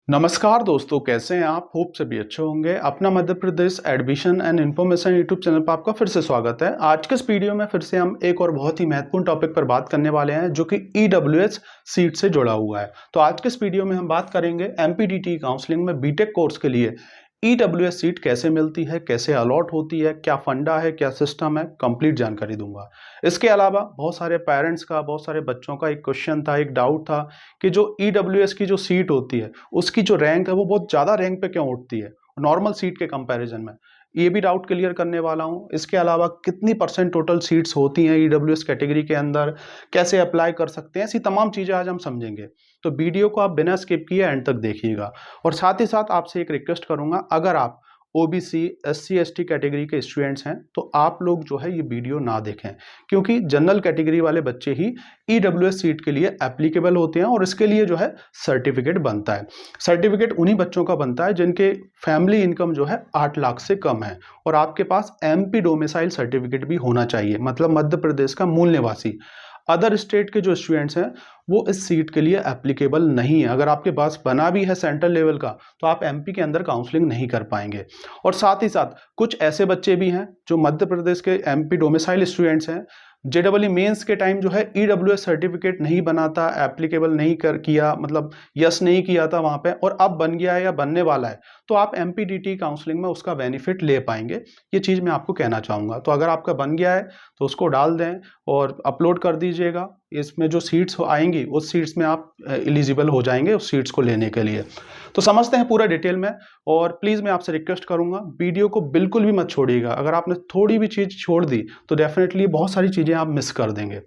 नमस्कार दोस्तों, कैसे हैं आप? होप सभी अच्छे होंगे। अपना Madhya Pradesh admission and information YouTube channel पर आपका फिर से स्वागत है। आज के इस वीडियो में फिर से हम एक और बहुत ही महत्वपूर्ण टॉपिक पर बात करने वाले हैं जो कि ईडब्ल्यूएस सीट से जुड़ा हुआ है। तो आज के इस वीडियो में हम बात करेंगे एमपीडीटी काउंसलिंग में बीटेक कोर्स के लिए ईडब्ल्यूएस सीट कैसे मिलती है, कैसे अलॉट होती है, क्या फंडा है, क्या सिस्टम है, कंप्लीट जानकारी दूंगा। इसके अलावा बहुत सारे पेरेंट्स का, बहुत सारे बच्चों का एक क्वेश्चन था, एक डाउट था कि जो ईडब्ल्यूएस की जो सीट होती है उसकी जो रैंक है वो बहुत ज़्यादा रैंक पे क्यों उठती है नॉर्मल सीट के कंपैरिजन में। ये भी डाउट क्लियर करने वाला हूँ। इसके अलावा कितनी परसेंट टोटल सीट्स होती हैं ईडब्ल्यूएस कैटेगरी के अंदर, कैसे अप्लाई कर सकते हैं, ऐसी तमाम चीज़ें आज हम समझेंगे। तो वीडियो को आप बिना स्किप किए एंड तक देखिएगा। और साथ ही साथ आपसे एक रिक्वेस्ट करूँगा, अगर आप ओबीसी एससी एसटी कैटेगरी के स्टूडेंट्स हैं तो आप लोग जो है ये वीडियो ना देखें, क्योंकि जनरल कैटेगरी वाले बच्चे ही ईडब्ल्यूएस सीट के लिए एप्लीकेबल होते हैं और इसके लिए जो है सर्टिफिकेट बनता है। सर्टिफिकेट उन्हीं बच्चों का बनता है जिनके फैमिली इनकम जो है 8 लाख से कम है और आपके पास एमपी डोमिसाइल सर्टिफिकेट भी होना चाहिए, मतलब मध्य प्रदेश का मूल निवासी। अदर स्टेट के जो स्टूडेंट्स हैं वो इस सीट के लिए एप्लीकेबल नहीं है। अगर आपके पास बना भी है सेंट्रल लेवल का तो आप एमपी के अंदर काउंसलिंग नहीं कर पाएंगे। और साथ ही साथ कुछ ऐसे बच्चे भी हैं जो मध्य प्रदेश के एमपी डोमिसाइल स्टूडेंट्स हैं, जेडबलई मेंस के टाइम जो है ईडब्ल्यूएस सर्टिफिकेट नहीं बना था, एप्लीकेबल नहीं किया, मतलब यस नहीं किया था वहाँ पे, और अब बन गया है या बनने वाला है, तो आप एमपीडीटी काउंसलिंग में उसका बेनिफिट ले पाएंगे। ये चीज़ मैं आपको कहना चाहूँगा। तो अगर आपका बन गया है तो उसको डाल दें और अपलोड कर दीजिएगा। इसमें जो सीट्स आएंगी उस सीट्स में आप एलिजिबल हो जाएंगे उस सीट्स को लेने के लिए। तो समझते हैं पूरा डिटेल में। और प्लीज़ मैं आपसे रिक्वेस्ट करूंगा, वीडियो को बिल्कुल भी मत छोड़िएगा। अगर आपने थोड़ी भी चीज़ छोड़ दी तो डेफिनेटली बहुत सारी चीज़ें आप मिस कर देंगे।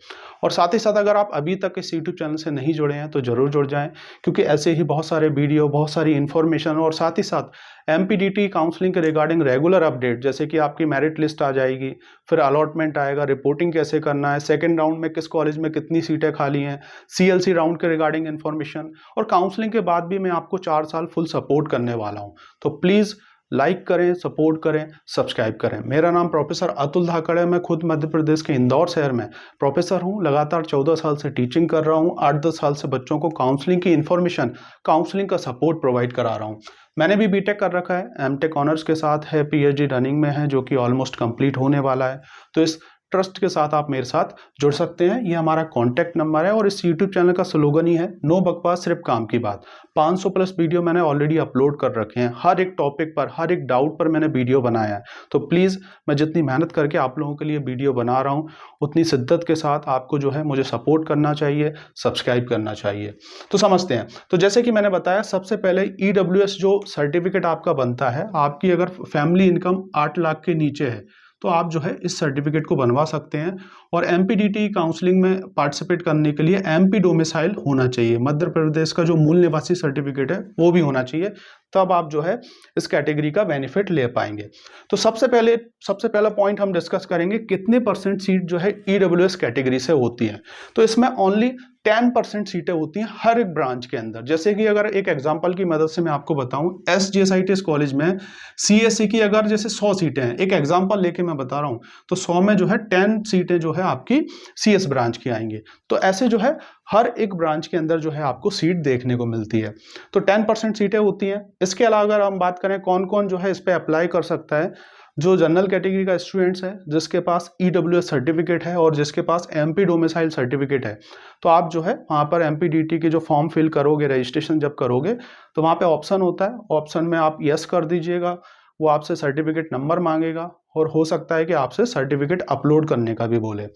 और साथ ही साथ अगर आप अभी तक इस यूट्यूब चैनल से नहीं जुड़े हैं तो ज़रूर जुड़ जाएं, क्योंकि ऐसे ही बहुत सारे वीडियो, बहुत सारी इन्फॉर्मेशन और साथ ही साथ एमपीडीटी काउंसलिंग के रिगार्डिंग रेगुलर अपडेट, जैसे कि आपकी मेरिट लिस्ट आ जाएगी, फिर अलॉटमेंट आएगा, रिपोर्टिंग कैसे करना है, सेकंड राउंड में किस कॉलेज में कितनी सीटें खाली हैं, सीएलसी राउंड के रिगार्डिंग इन्फॉर्मेशन, और काउंसलिंग के बाद भी मैं आपको 4 साल फुल सपोर्ट करने वाला हूं। तो प्लीज़ लाइक करें, सपोर्ट करें, सब्सक्राइब करें। मेरा नाम प्रोफेसर अतुल धाकड़ है। मैं खुद मध्य प्रदेश के इंदौर शहर में प्रोफेसर हूं। लगातार 14 साल से टीचिंग कर रहा हूं। 8-10 साल से बच्चों को काउंसलिंग की इन्फॉर्मेशन, काउंसलिंग का सपोर्ट प्रोवाइड करा रहा हूं। मैंने भी बीटेक कर रखा है, एमटेक ऑनर्स के साथ है, पीएचडी रनिंग में है जो कि ऑलमोस्ट कंप्लीट होने वाला है। तो इस ट्रस्ट के साथ आप मेरे साथ जुड़ सकते हैं। ये हमारा कॉन्टैक्ट नंबर है और इस यूट्यूब चैनल का स्लोगन ही है, नो बकवास सिर्फ काम की बात। 500 प्लस वीडियो मैंने ऑलरेडी अपलोड कर रखे हैं। हर एक टॉपिक पर, हर एक डाउट पर मैंने वीडियो बनाया है। तो प्लीज़, मैं जितनी मेहनत करके आप लोगों के लिए वीडियो बना रहा हूँ उतनी शिद्दत के साथ आपको जो है मुझे सपोर्ट करना चाहिए, सब्सक्राइब करना चाहिए। तो समझते हैं। तो जैसे कि मैंने बताया, सबसे पहले ईडब्ल्यूएस जो सर्टिफिकेट आपका बनता है, आपकी अगर फैमिली इनकम 8 लाख के नीचे है तो आप जो है इस सर्टिफिकेट को बनवा सकते हैं। और एमपीडीटी काउंसलिंग में पार्टिसिपेट करने के लिए एमपी डोमिसाइल होना चाहिए, मध्य प्रदेश का जो मूल निवासी सर्टिफिकेट है वो भी होना चाहिए, तब आप जो है इस कैटेगरी का बेनिफिट ले पाएंगे। तो सबसे पहला पॉइंट हम डिस्कस करेंगे, कितने परसेंट सीट जो है ईडब्ल्यूएस कैटेगरी से होती है। तो इसमें ओनली 10% सीटें होती हैं हर एक ब्रांच के अंदर। जैसे कि अगर एक एग्जांपल की मदद से मैं आपको बताऊं, एसजीएसआईटीएस कॉलेज में सीएससी की अगर जैसे 100 सीटें हैं, एक एग्जांपल लेके मैं बता रहा हूं, तो 100 में जो है 10 सीटें जो है आपकी सीएस ब्रांच की आएंगी। तो ऐसे जो है हर एक ब्रांच के अंदर जो है आपको सीट देखने को मिलती है। तो 10% सीटें होती हैं। इसके अलावा अगर हम बात करें कौन कौन जो है इस पर अप्लाई कर सकता है, जो जनरल कैटेगरी का स्टूडेंट्स है, जिसके पास ईडब्ल्यूएस सर्टिफिकेट है और जिसके पास एमपी डोमिसाइल सर्टिफिकेट है, तो आप जो है वहाँ पर एमपीडीटी के जो फॉर्म फिल करोगे, रजिस्ट्रेशन जब करोगे, तो वहाँ पे ऑप्शन होता है, ऑप्शन में आप यस कर दीजिएगा। वो आपसे सर्टिफिकेट नंबर मांगेगा और हो सकता है कि आपसे सर्टिफिकेट अपलोड करने का भी बोले,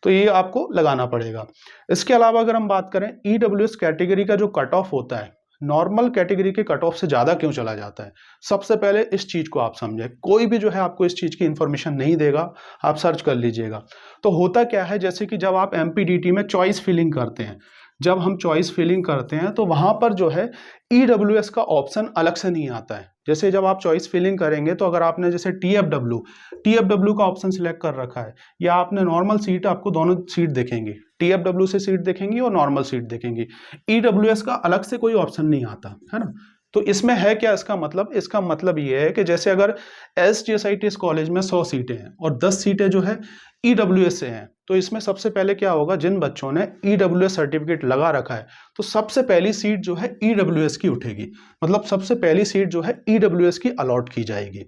तो ये आपको लगाना पड़ेगा। इसके अलावा अगर हम बात करें, ईडब्ल्यूएस कैटेगरी का जो कट ऑफ होता है नॉर्मल कैटेगरी के कट ऑफ से ज़्यादा क्यों चला जाता है, सबसे पहले इस चीज़ को आप समझें। कोई भी जो है आपको इस चीज़ की इंफॉर्मेशन नहीं देगा, आप सर्च कर लीजिएगा। तो होता क्या है, जैसे कि जब आप एमपीडीटी में चॉइस फिलिंग करते हैं, जब हम चॉइस फिलिंग करते हैं तो वहाँ पर जो है ईडब्ल्यूएस का ऑप्शन अलग से नहीं आता है। जैसे जब आप चॉइस फिलिंग करेंगे तो अगर आपने जैसे टीएफडब्ल्यू का ऑप्शन सिलेक्ट कर रखा है, या आपने नॉर्मल सीट, आपको दोनों सीट देखेंगी, टीएफडब्ल्यू से सीट देखेंगी और नॉर्मल सीट देखेंगी। ईडब्ल्यूएस का अलग से कोई ऑप्शन नहीं आता है ना। तो इसमें है क्या इसका मतलब? इसका मतलब ये है कि जैसे अगर एसजीएसआईटीएस कॉलेज में 100 सीटें हैं और 10 सीटें जो है ईडब्ल्यूएस से हैं, तो इसमें सबसे पहले क्या होगा, जिन बच्चों ने ईडब्ल्यूएस सर्टिफिकेट लगा रखा है तो सबसे पहली सीट जो है ईडब्ल्यूएस की उठेगी, मतलब सबसे पहली सीट जो है ईडब्ल्यूएस की अलॉट की जाएगी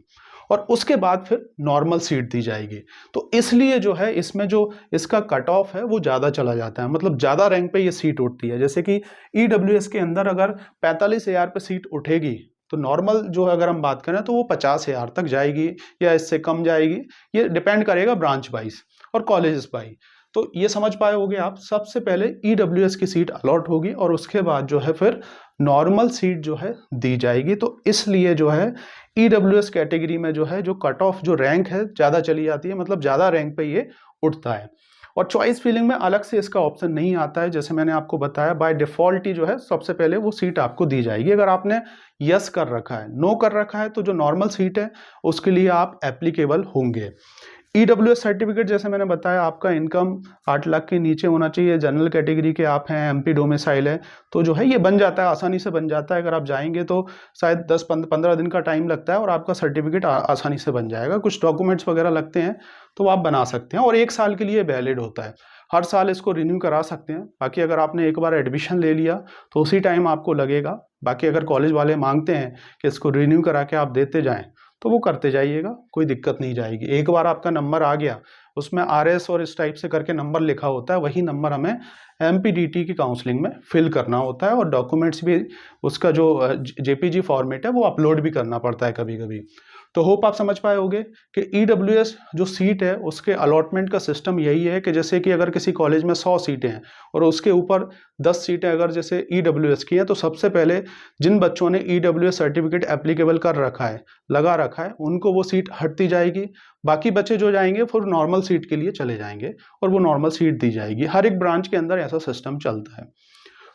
और उसके बाद फिर नॉर्मल सीट दी जाएगी। तो इसलिए जो है इसमें जो इसका कट ऑफ है वो ज़्यादा चला जाता है, मतलब ज़्यादा रैंक पे ये सीट उठती है। जैसे कि ईडब्ल्यूएस के अंदर अगर 45,000 पे सीट उठेगी तो नॉर्मल जो अगर हम बात करें तो वो 50,000 तक जाएगी या इससे कम जाएगी, ये डिपेंड करेगा ब्रांच वाइज और कॉलेजेस वाइज। तो ये समझ पाए होगे आप, सबसे पहले ईडब्ल्यूएस की सीट अलॉट होगी और उसके बाद जो है फिर नॉर्मल सीट जो है दी जाएगी। तो इसलिए जो है ईडब्ल्यूएस कैटेगरी में जो है जो कट ऑफ जो रैंक है ज़्यादा चली जाती है, मतलब ज़्यादा रैंक पे ये उठता है। और चॉइस फिलिंग में अलग से इसका ऑप्शन नहीं आता है, जैसे मैंने आपको बताया बाय डिफ़ॉल्ट ही जो है सबसे पहले वो सीट आपको दी जाएगी। अगर आपने यस कर रखा है, नो कर रखा है तो जो नॉर्मल सीट है उसके लिए आप एप्लीकेबल होंगे। ईडब्ल्यूएस सर्टिफिकेट जैसे मैंने बताया आपका इनकम 8 लाख के नीचे होना चाहिए, जनरल कैटेगरी के आप हैं, एमपी डोमिसाइल है, तो जो है ये बन जाता है, आसानी से बन जाता है। अगर आप जाएंगे तो शायद 10-15 दिन का टाइम लगता है और आपका सर्टिफिकेट आसानी से बन जाएगा। कुछ डॉक्यूमेंट्स वगैरह लगते हैं तो आप बना सकते हैं और 1 साल के लिए वैलिड होता है, हर साल इसको रिन्यू करा सकते हैं। बाकी अगर आपने एक बार एडमिशन ले लिया तो उसी टाइम आपको लगेगा। बाकी अगर कॉलेज वाले मांगते हैं कि इसको रिन्यू करा के आप देते जाएं तो वो करते जाइएगा, कोई दिक्कत नहीं जाएगी। एक बार आपका नंबर आ गया, उसमें आरएस और इस टाइप से करके नंबर लिखा होता है, वही नंबर हमें एमपीडीटी की काउंसलिंग में फिल करना होता है और डॉक्यूमेंट्स भी उसका जो जेपीजी फॉर्मेट है वो अपलोड भी करना पड़ता है कभी कभी। तो होप आप समझ पाए होंगे कि ईडब्ल्यूएस जो सीट है उसके अलॉटमेंट का सिस्टम यही है कि जैसे कि अगर किसी कॉलेज में 100 सीटें हैं और उसके ऊपर 10 सीटें अगर जैसे ईडब्ल्यूएस की हैं तो सबसे पहले जिन बच्चों ने ईडब्ल्यूएस सर्टिफिकेट एप्लीकेबल कर रखा है, लगा रखा है, उनको वो सीट हटती जाएगी। बाकी बच्चे जो जाएंगे फिर नॉर्मल सीट के लिए चले जाएंगे और वो नॉर्मल सीट दी जाएगी। हर एक ब्रांच के अंदर ऐसा सिस्टम चलता है।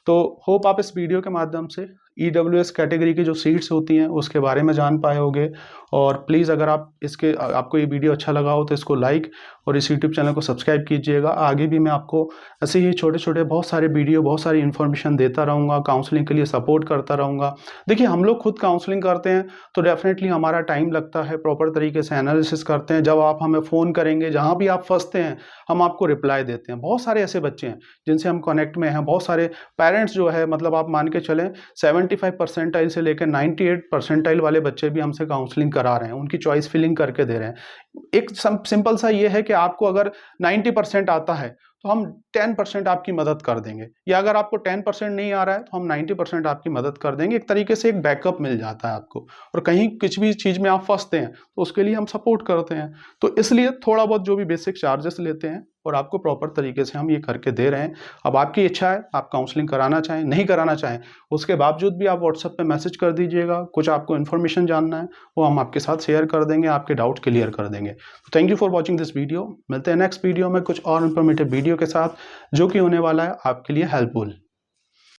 तो होप आप इस वीडियो के माध्यम से ईडब्ल्यूएस कैटेगरी की जो सीट्स होती हैं उसके बारे में जान पाए होंगे। और प्लीज़ अगर आपको ये वीडियो अच्छा लगा हो तो इसको लाइक और इस यूट्यूब चैनल को सब्सक्राइब कीजिएगा। आगे भी मैं आपको ऐसे ही छोटे छोटे बहुत सारे वीडियो, बहुत सारी इन्फॉर्मेशन देता रहूँगा, काउंसलिंग के लिए सपोर्ट करता रहूँगा। देखिए हम लोग खुद काउंसलिंग करते हैं तो डेफिनेटली हमारा टाइम लगता है, प्रॉपर तरीके से एनालिसिस करते हैं। जब आप हमें फ़ोन करेंगे, जहाँ भी आप फंसते हैं हम आपको रिप्लाई देते हैं। बहुत सारे ऐसे बच्चे हैं जिनसे हम कनेक्ट में हैं, बहुत सारे पेरेंट्स जो है, मतलब आप मान के चलें 75 परसेंटाइल से लेकर 98 परसेंटाइल वाले बच्चे भी हमसे काउंसलिंग करा रहे हैं, उनकी चॉइस फिलिंग करके दे रहे हैं। एक सिंपल सा ये है कि आपको अगर 90% आता है तो हम 10% आपकी मदद कर देंगे, या अगर आपको 10% नहीं आ रहा है तो हम 90% आपकी मदद कर देंगे। एक तरीके से एक बैकअप मिल जाता है आपको, और कहीं कुछ भी चीज़ में आप फंसते हैं तो उसके लिए हम सपोर्ट करते हैं। तो इसलिए थोड़ा बहुत जो भी बेसिक चार्जेस लेते हैं और आपको प्रॉपर तरीके से हम ये करके दे रहे हैं। अब आपकी इच्छा है, आप काउंसलिंग कराना चाहें, नहीं कराना चाहें, उसके बावजूद भी आप व्हाट्सएप पे मैसेज कर दीजिएगा। कुछ आपको इन्फॉर्मेशन जानना है वो हम आपके साथ शेयर कर देंगे, आपके डाउट क्लियर कर देंगे। तो thank you for watching this video. मिलते हैं नेक्स्ट वीडियो में कुछ और इन्फॉर्मेटिव वीडियो के साथ जो कि होने वाला है आपके लिए हेल्पफुल।